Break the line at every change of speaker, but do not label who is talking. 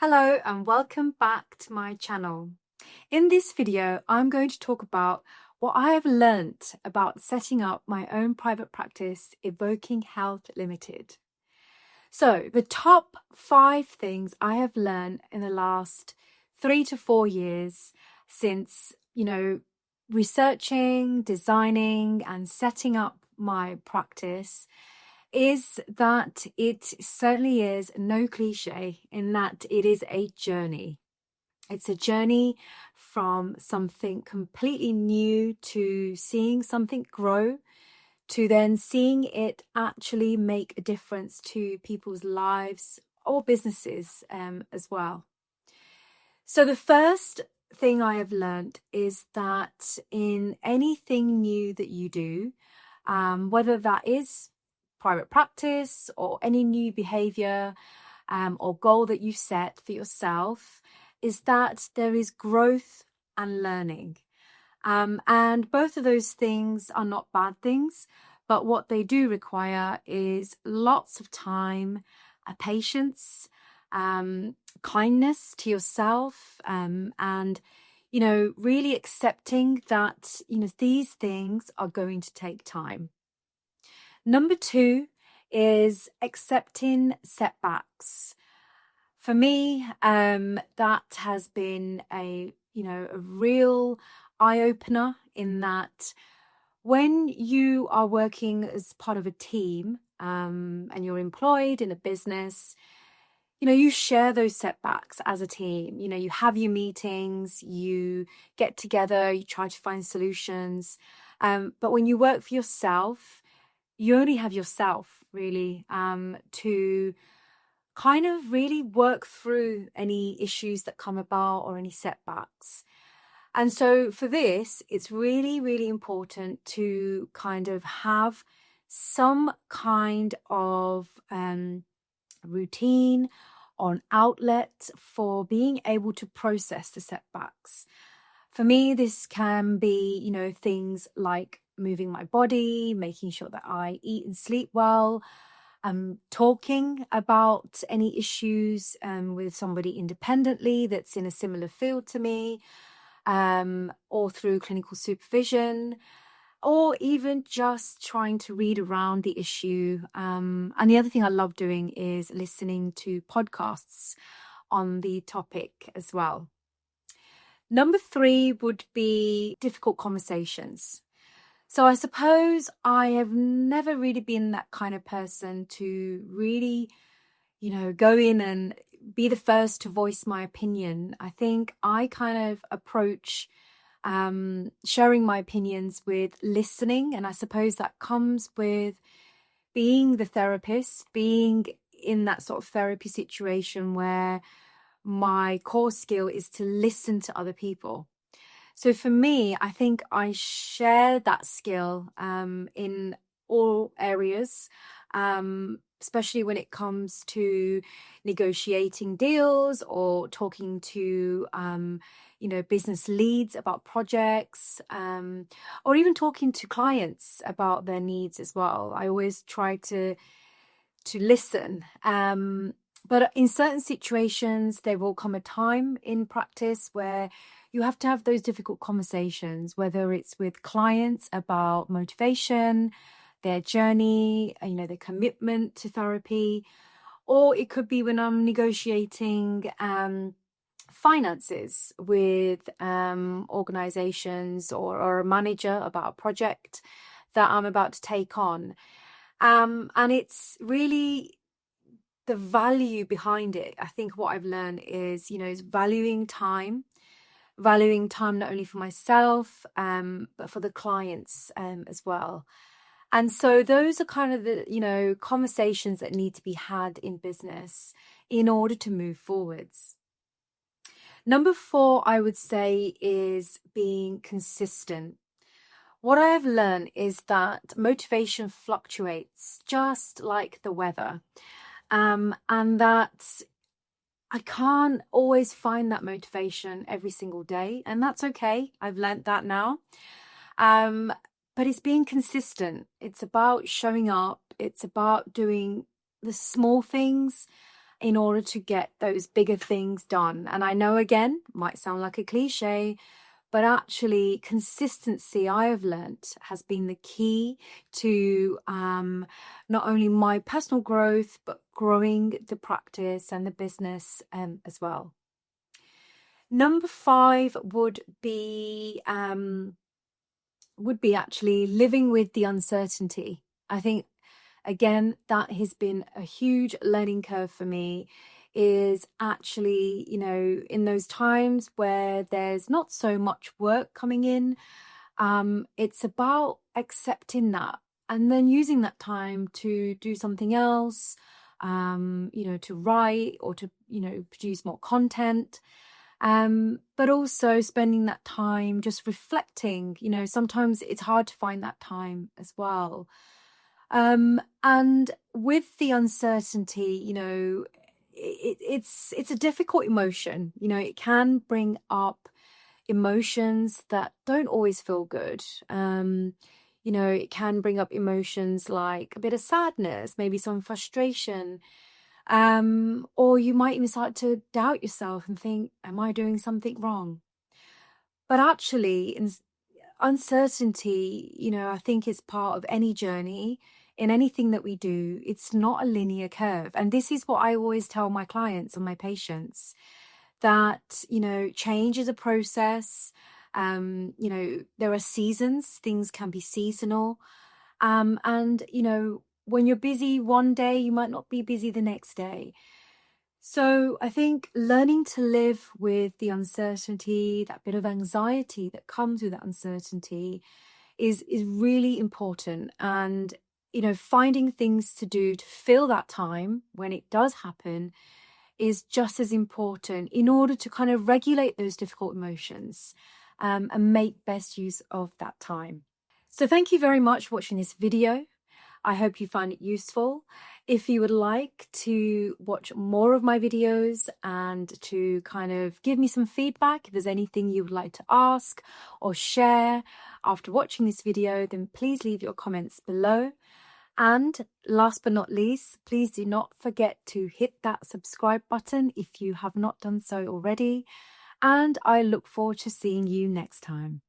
Hello and welcome back to my channel. In this video, I'm going to talk about what I have learnt about setting up my own private practice, Evoking Health Limited. So the top 5 things I have learned in the last 3 to 4 years since, researching, designing and setting up my practice is that it certainly is no cliche in that it is a journey. It's a journey from something completely new to seeing something grow to then seeing it actually make a difference to people's lives or businesses as well. So the first thing I have learned is that in anything new that you do, whether that is private practice or any new behavior or goal that you set for yourself, is that there is growth and learning. And both of those things are not bad things, but what they do require is lots of time, patience, kindness to yourself, and really accepting that these things are going to take time. Number 2 is accepting setbacks. For me, that has been a real eye-opener in that when you are working as part of a team and you're employed in a business, you share those setbacks as a team. You have your meetings, you get together, you try to find solutions. But when you work for yourself, you only have yourself really to kind of really work through any issues that come about or any setbacks. And so for this, it's really, really important to kind of have some kind of routine or an outlet for being able to process the setbacks. For me, this can be, things like moving my body, making sure that I eat and sleep well, talking about any issues with somebody independently that's in a similar field to me, or through clinical supervision, or even just trying to read around the issue. And the other thing I love doing is listening to podcasts on the topic as well. Number 3 would be difficult conversations. So I suppose I have never really been that kind of person to really, go in and be the first to voice my opinion. I think I kind of approach sharing my opinions with listening. And I suppose that comes with being the therapist, being in that sort of therapy situation where my core skill is to listen to other people. So for me, I think I share that skill in all areas, especially when it comes to negotiating deals or talking to, business leads about projects, or even talking to clients about their needs as well. I always try to listen. But in certain situations, there will come a time in practice where you have to have those difficult conversations, whether it's with clients about motivation, their journey, their commitment to therapy, or it could be when I'm negotiating finances with organizations or a manager about a project that I'm about to take on. And it's really the value behind it. I think what I've learned is, is valuing time not only for myself, but for the clients as well. And so those are kind of the, conversations that need to be had in business in order to move forwards. Number 4, I would say, is being consistent. What I have learned is that motivation fluctuates just like the weather. And that I can't always find that motivation every single day. And that's okay. I've learned that now. But it's being consistent. It's about showing up. It's about doing the small things in order to get those bigger things done. And I know, again, might sound like a cliche, but actually consistency, I have learnt, has been the key to not only my personal growth, but growing the practice and the business as well. Number 5 would be actually living with the uncertainty. I think, again, that has been a huge learning curve for me, is actually, in those times where there's not so much work coming in, it's about accepting that and then using that time to do something else, to write or to, produce more content. But also spending that time just reflecting. Sometimes it's hard to find that time as well. And with the uncertainty, it's a difficult emotion. It can bring up emotions that don't always feel good. It can bring up emotions like a bit of sadness, maybe some frustration. Or you might even start to doubt yourself and think, am I doing something wrong? But actually, uncertainty, I think is part of any journey. In anything that we do, it's not a linear curve. And this is what I always tell my clients and my patients, that, change is a process. There are seasons, things can be seasonal. And, when you're busy one day, you might not be busy the next day. So I think learning to live with the uncertainty, that bit of anxiety that comes with that uncertainty is really important. And, finding things to do to fill that time when it does happen is just as important in order to kind of regulate those difficult emotions and make best use of that time. So thank you very much for watching this video. I hope you find it useful. If you would like to watch more of my videos and to kind of give me some feedback, if there's anything you would like to ask or share after watching this video, then please leave your comments below. And last but not least, please do not forget to hit that subscribe button if you have not done so already. And I look forward to seeing you next time.